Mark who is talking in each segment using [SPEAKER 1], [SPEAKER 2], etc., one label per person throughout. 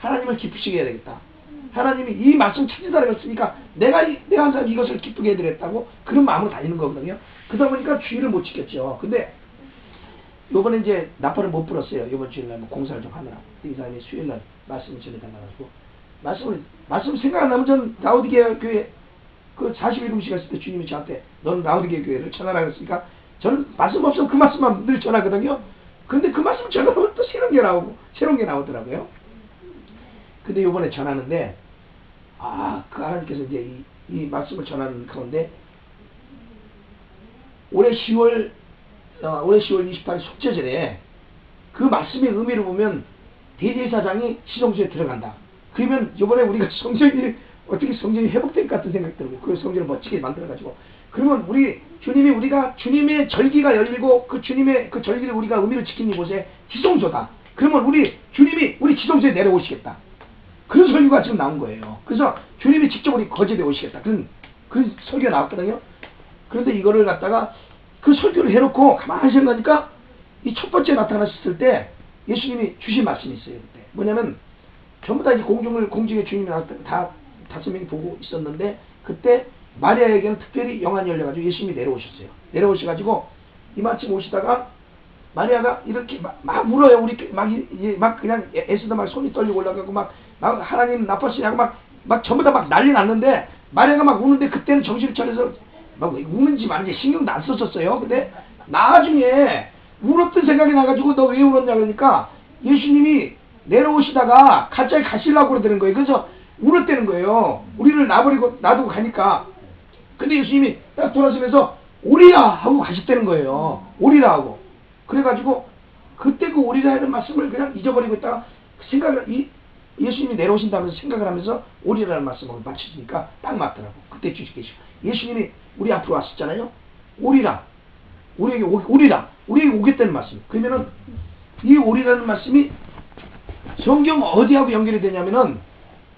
[SPEAKER 1] 하나님을 기쁘시게 해야 되겠다. 하나님이 이 말씀 찾는 사람이 없으니까 내가 항상 이것을 기쁘게 해드렸다고 그런 마음으로 다니는 거거든요. 그러다 보니까 주의를 못 지켰죠. 근데 요번에 이제 나팔을 못 불었어요. 요번 주일날 뭐 공사를 좀 하느라. 이 사람이 수요일날 말씀을 전해달라가지고 말씀 생각 안 나면 전 라오디게아 교회 그 41금시가 있을 때 주님이 저한테 너는 라오디게아 교회를 전하라고 했으니까 저는 말씀 없으면 그 말씀만 늘 전하거든요. 근데 그 말씀 전하면 또 새로운 게 나오더라고요. 근데 요번에 전하는데 그 하나님께서 이제 이 말씀을 전하는 가운데 올해 10월 28일 속죄절에 그 말씀의 의미를 보면 대제사장이 시성소에 들어간다. 그러면 이번에 우리가 성전이 회복될 것 같은 생각이 들어요. 그 성전을 멋지게 만들어가지고. 그러면 우리가 주님의 절기가 열리고 그 주님의 그 절기를 우리가 의미를 지키는 곳에 지성소다. 그러면 주님이 우리 지성소에 내려오시겠다. 그런 설교가 지금 나온 거예요. 그래서 주님이 직접 우리 거제도에 오시겠다. 그 설교가 나왔거든요. 그런데 이거를 갖다가 그 설교를 해놓고 가만히 생각하니까 이 첫 번째 나타나셨을 때 예수님이 주신 말씀이 있어요. 그때 뭐냐면 전부 다 이제 공중에 주님이 다 5명이 보고 있었는데 그때 마리아에게는 특별히 영안이 열려가지고 예수님이 내려오셨어요. 내려오셔가지고 이마침 오시다가 마리아가 이렇게 막 울어요. 막 그냥 애쓰다 막 손이 떨리고 올라가고 막 하나님 나쁘시냐고 막 전부 다 막 난리 났는데 마리아가 막 우는데 그때는 정신을 차려서 막 우는지 말인지 신경도 안 썼었어요. 근데 나중에 울었던 생각이 나가지고 너 왜 울었냐 그러니까 예수님이 내려오시다가 갑자기 가시려고 그러는 거예요. 그래서 울었다는 거예요. 우리를 놔두고 가니까. 근데 예수님이 딱 돌아서면서 오리라 하고 가셨다는 거예요. 오리라 하고. 그래가지고 그때 그 오리라 하는 말씀을 그냥 잊어버리고 있다가 예수님이 내려오신다면서 생각을 하면서 오리라는 말씀을 맞추시니까 딱 맞더라고. 그때 주시계시고 예수님이 우리 앞으로 왔었잖아요. 오리라. 우리에게 오겠다는 말씀. 그러면은 이 오리라는 말씀이 성경 어디하고 연결이 되냐면은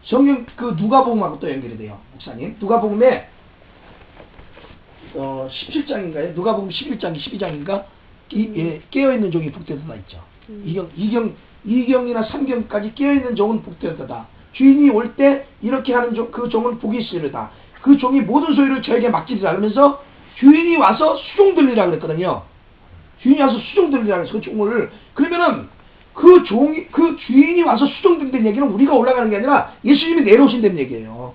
[SPEAKER 1] 성경 그 누가복음하고 또 연결이 돼요. 목사님. 누가복음에 17장인가요? 누가복음 11장 12장인가? 깨어있는 종이 복되다 있죠. 2경이나 3경까지 깨어있는 종은 복되다. 주인이 올 때 이렇게 하는 그 종은 복이 있으리다. 그 종이 모든 소유를 저에게 맡기지 않으면서 주인이 와서 수종들리라 그랬거든요. 주인이 와서 수종들리라 그래서 그 종을 그러면은 그 주인이 와서 수종들리는 얘기는 우리가 올라가는 게 아니라 예수님이 내려오신다는 얘기예요.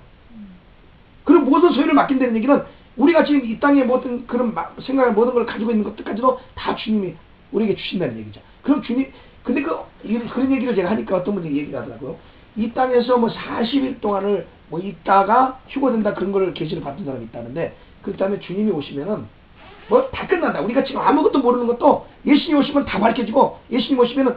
[SPEAKER 1] 그리고 모든 소유를 맡긴다는 얘기는 우리가 지금 이 땅에 모든 그런 생각을 모든 걸 가지고 있는 것들까지도 다 주님이 우리에게 주신다는 얘기죠. 그럼 근데 그런 얘기를 제가 하니까 어떤 분들이 얘기를 하더라고요. 이 땅에서 뭐 40일 동안을 뭐 있다가 휴거된다 그런 걸 계시를 받은 사람이 있다는데 그 다음에 주님이 오시면은 뭐 다 끝난다. 우리가 지금 아무것도 모르는 것도 예수님 오시면 다 밝혀지고 예수님 오시면은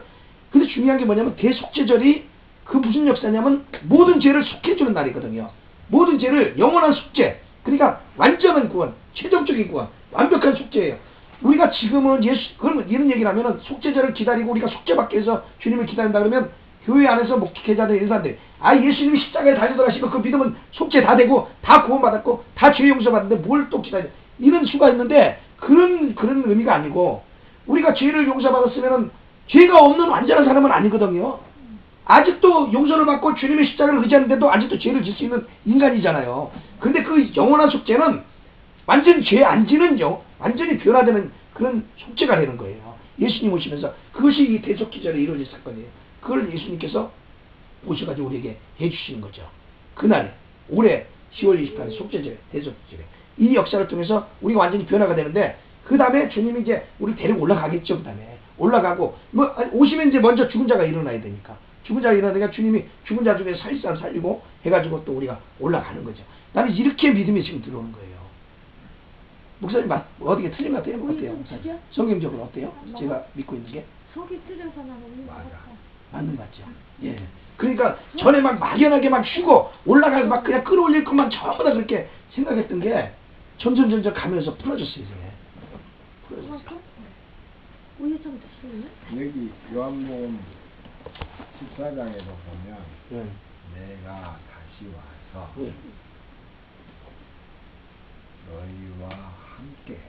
[SPEAKER 1] 근데 중요한 게 뭐냐면 대속죄절이 그 무슨 역사냐면 모든 죄를 속해주는 날이거든요. 모든 죄를 영원한 속죄. 그러니까 완전한 구원, 최종적인 구원, 완벽한 속죄예요. 우리가 지금은 그러면 이런 얘기를 하면은 속죄절을 기다리고 우리가 속죄받기 위해서 주님을 기다린다 그러면 교회 안에서 목회자들 이런 사람들 예수님이 십자가에 달려 들어가시고 그 믿으면 속죄 다 되고 다 구원받았고 다 죄 용서받는데 뭘 또 기다려 이런 수가 있는데 그런 의미가 아니고 우리가 죄를 용서받았으면은 죄가 없는 완전한 사람은 아니거든요. 아직도 용서를 받고 주님의 십자가를 의지하는데도 아직도 죄를 질 수 있는 인간이잖아요. 근데 그 영원한 속죄는 완전히 죄 안 지는 완전히 변화되는 그런 속죄가 되는 거예요. 예수님 오시면서 그것이 이 대속기절에 이루어질 사건이에요. 그걸 예수님께서 오셔가지고 우리에게 해주시는 거죠. 그날 올해 10월 28일 속죄절 대속기절에 이 역사를 통해서 우리가 완전히 변화가 되는데 그 다음에 주님이 이제 우리 데리고 올라가겠죠. 그 다음에 올라가고 뭐 오시면 이제 먼저 죽은 자가 일어나야 되니까 죽은 자가 일어나니까 주님이 죽은 자 중에 살릴 사람 살리고 해가지고 또 우리가 올라가는 거죠. 나는 이렇게 믿음이 지금 들어오는 거예요. 목사님 어떻게 틀린 것 같아요? 어때요? 목사님? 성경적으로 어때요? 제가 믿고 있는 게?
[SPEAKER 2] 속이 틀려서는 없는 것 같아.
[SPEAKER 1] 맞는 거 같죠? 예. 그러니까 전에 막 막연하게 막 쉬고 올라가서 막 그냥 끌어올릴 것만 전부 다 그렇게 생각했던 게 점점 가면서 풀어졌어요. 이제. 풀어졌어요.
[SPEAKER 2] 우유 좀 드실래요?
[SPEAKER 3] 여기 요한복음 14장에서 보면
[SPEAKER 1] 예.
[SPEAKER 3] 내가 다시 와서
[SPEAKER 1] 예.
[SPEAKER 3] 너희와 함께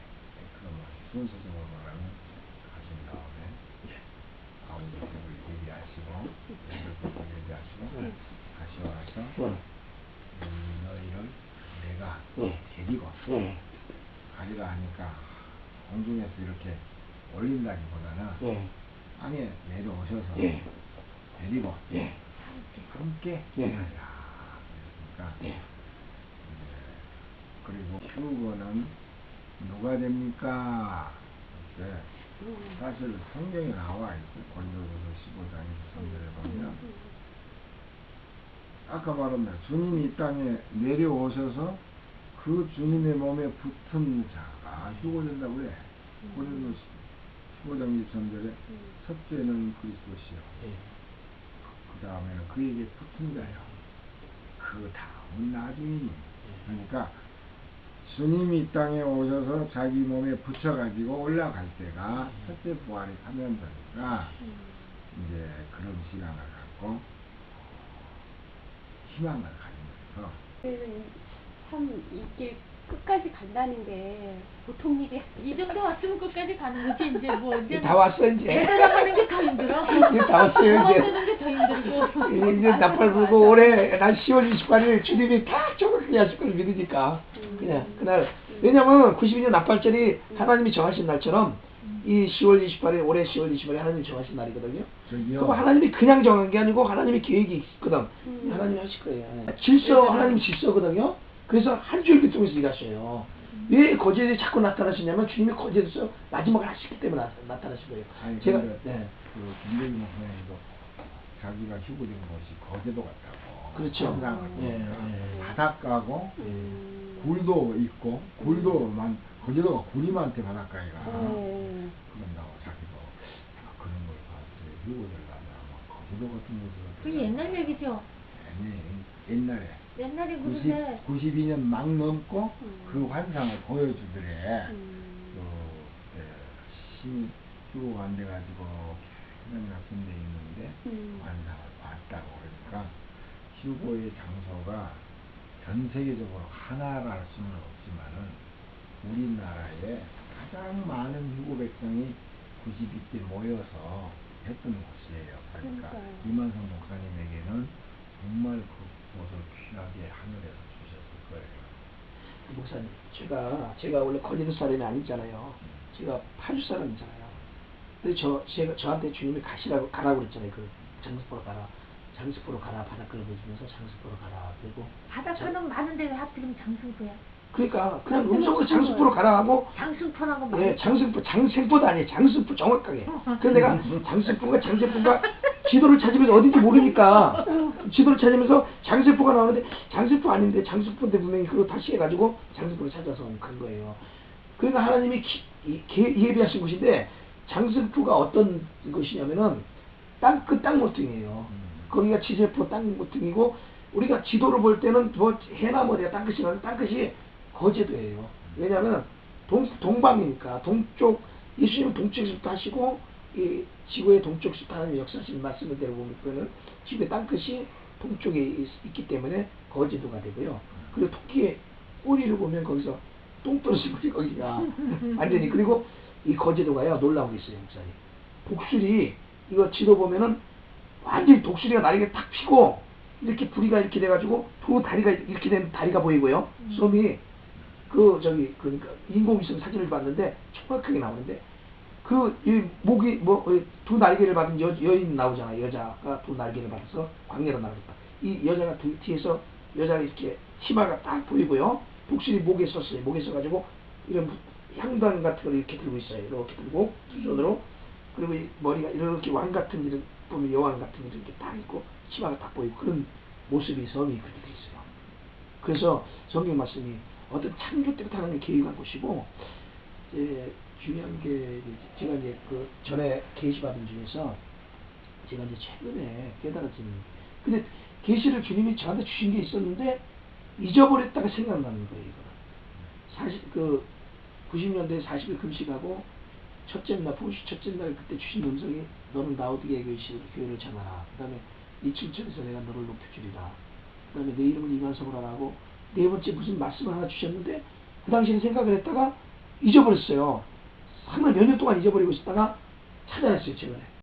[SPEAKER 3] 그런 순서적으로 말하면 가신 다음에 아버지를 얘기하시고 얘기하시고 너희를 내가
[SPEAKER 1] 예.
[SPEAKER 3] 데리고
[SPEAKER 1] 예.
[SPEAKER 3] 가리라 하니까 공중에서 이렇게 올린다기보다는
[SPEAKER 1] 예.
[SPEAKER 3] 땅에 내려오셔서
[SPEAKER 1] 예.
[SPEAKER 3] 데리고
[SPEAKER 1] 예.
[SPEAKER 3] 함께
[SPEAKER 1] 예.
[SPEAKER 3] 일하라. 그러니까
[SPEAKER 1] 예.
[SPEAKER 3] 이제 그리고 휴거는 누가 됩니까? 이렇게 사실 성경에 나와 있고 고린도후서 15장에서 3절에 보면 아까 말한 대로 주님이 이 땅에 내려오셔서 그 주님의 몸에 붙은 자가 휴거된다고 그래. 고린도서 15장 23절에 첫째는 그리스도시요.
[SPEAKER 1] 예.
[SPEAKER 3] 그 다음에는 그에게 붙은 자요. 그 다음은 나중이니. 그러니까 주님이 이 땅에 오셔서 자기 몸에 붙여가지고 올라갈 때가 첫째 부활이 하면서니까 이제 그런 시간을 갖고 희망을 가지면서
[SPEAKER 4] 참 이게 끝까지 간다는 게 보통 일이
[SPEAKER 2] 이 정도 왔으면 끝까지 가는 거지. 이제 뭐 이제
[SPEAKER 1] 다 왔어 이제.
[SPEAKER 2] 내려가는 게 더 힘들어.
[SPEAKER 1] 이제 다 왔어요 이제.
[SPEAKER 2] 만드는 게 더 힘들고.
[SPEAKER 1] 이제 나팔 불고 올해 난 10월 28일 주님이 다 정확하게 하실 걸 믿으니까 그냥 그날 왜냐면 92년 나팔절이 하나님이 정하신 날처럼 이 10월 28일 올해 10월 28일 하나님이 정하신 날이거든요.
[SPEAKER 3] 저기요.
[SPEAKER 1] 그거 하나님이 그냥 정한 게 아니고 하나님이 계획이 있거든. 하나님이 하실 거예요. 질서 하나님 질서거든요. 그래서 한 줄기 통해서 일하셔요. 왜 거제에 자꾸 나타나시냐면 주님이 거제에서 마지막을 하시기 때문에 나타나신 거예요.
[SPEAKER 3] 아니
[SPEAKER 1] 제가
[SPEAKER 3] 근데
[SPEAKER 1] 네.
[SPEAKER 3] 그 김대기 목사님도 자기가 휴거된 곳이 거제도 같다고.
[SPEAKER 1] 그렇죠.
[SPEAKER 3] 상상을
[SPEAKER 1] 예,
[SPEAKER 3] 보니까
[SPEAKER 1] 예.
[SPEAKER 3] 바닷가고
[SPEAKER 1] 예.
[SPEAKER 3] 굴도 있고 굴도만 거제도가 굴이만테 바닷가이가 그런다고 자기도 그런 걸 봤을 때 휴거되려면 아마 거제도 같은 곳으로.
[SPEAKER 2] 그 옛날 얘기죠.
[SPEAKER 3] 옛날에
[SPEAKER 2] 옛날에 그런데
[SPEAKER 3] 92년 막 넘고 그 환상을 보여주더래. 신 휴거가 안 돼가지고 하나님 학생대 있는데 환상을 봤다고 그러니까 휴거의 장소가 전 세계적으로 하나라 할 수는 없지만은 우리나라에 가장 많은 휴거 백성이 92때 모여서 했던 곳이에요. 그러니까 이만성 목사님에게는 정말 그곳을 귀하게 하늘에서 주셨을 거예요.
[SPEAKER 1] 목사님, 제가 원래 거제도 사람이 아니잖아요. 제가 파주 사람이잖아요. 근데 저한테 주님이 가라고 그랬잖아요. 그 장수포로 가라. 장수포로 가라. 바닷가를 보여주면서 장수포로 가라. 그리고
[SPEAKER 2] 바닷가는 많은데 왜 하필이면 장승포야?
[SPEAKER 1] 그러니까 그냥 음성으로 장수포로 가라 하고
[SPEAKER 2] 장승포라고 말.
[SPEAKER 1] 예, 장생포도 아니에요. 장수포 정확하게. 그래서 내가 장수포가 장세포가 지도를 찾으면서 어딘지 모르니까 지도를 찾으면서 장세포가 나오는데 장세포 아닌데 장수포인데 분명히 그거 다시 해가지고 장수포를 찾아서 간 거예요. 그러니까 하나님이 예비하신 곳인데 장수포가 어떤 곳이냐면은 땅 모퉁이에요. 거기가 지세포 땅 모퉁이고 우리가 지도를 볼 때는 뭐 해나 뭐냐 땅끝이 나는 땅끝이 거제도예요. 왜냐하면 동방이니까 동쪽 예수님은 동쪽에서부터 하시고 이 지구의 동쪽에서부터 하나님 역사하신 말씀을 들어보면 지구의 땅끝이 동쪽에 있기 때문에 거제도가 되고요. 그리고 토끼의 꼬리를 보면 거기서 똥 떨어진 거지 거기가 완전히. 그리고 이 거제도가요 놀라운 게 있어요. 목사님 독수리 이거 지도 보면은 완전히 독수리가 날개 탁 피고 이렇게 부리가 이렇게 돼가지고 두 다리가 이렇게 된 다리가 보이고요. 섬이 그러니까 인공위성 사진을 봤는데 정확하게 나오는데 이 목이 두 날개를 받은 여인 나오잖아요. 여자가 두 날개를 받아서 광야로 나갔다. 이 여자가 뒤에서 여자가 이렇게 치마가 딱 보이고요. 독수리 목에 썼어요. 목에 써가지고 이런 향단 같은 걸 이렇게 들고 있어요. 이렇게 들고 두 손으로. 그리고 이 머리가 이렇게 왕 같은 이런 보면 여왕 같은 이렇게 딱 있고 치마가 딱 보이고 그런 모습이 섬이 그렇게 돼 있어요. 그래서 성경 말씀이 어떤 창조 때부터 하나님 계획한 것이고 중요한 게 제가 이제 그 전에 계시받은 중에서 제가 이제 최근에 깨달았지는 근데 계시를 주님이 저한테 주신 게 있었는데 잊어버렸다가 생각나는 거예요. 이거는. 90년대에 40일 금식하고 첫째 날 그때 주신 음성이 너는 라오디게아 교회를 전하라. 그 다음에 이 층천에서 내가 너를 높여주리라. 그 다음에 내 이름을 이만성으로 하라고 네 번째 무슨 말씀을 하나 주셨는데 그 당시에는 생각을 했다가 잊어버렸어요. 정말 몇 년 동안 잊어버리고 있었다가 찾아냈어요. 최근에.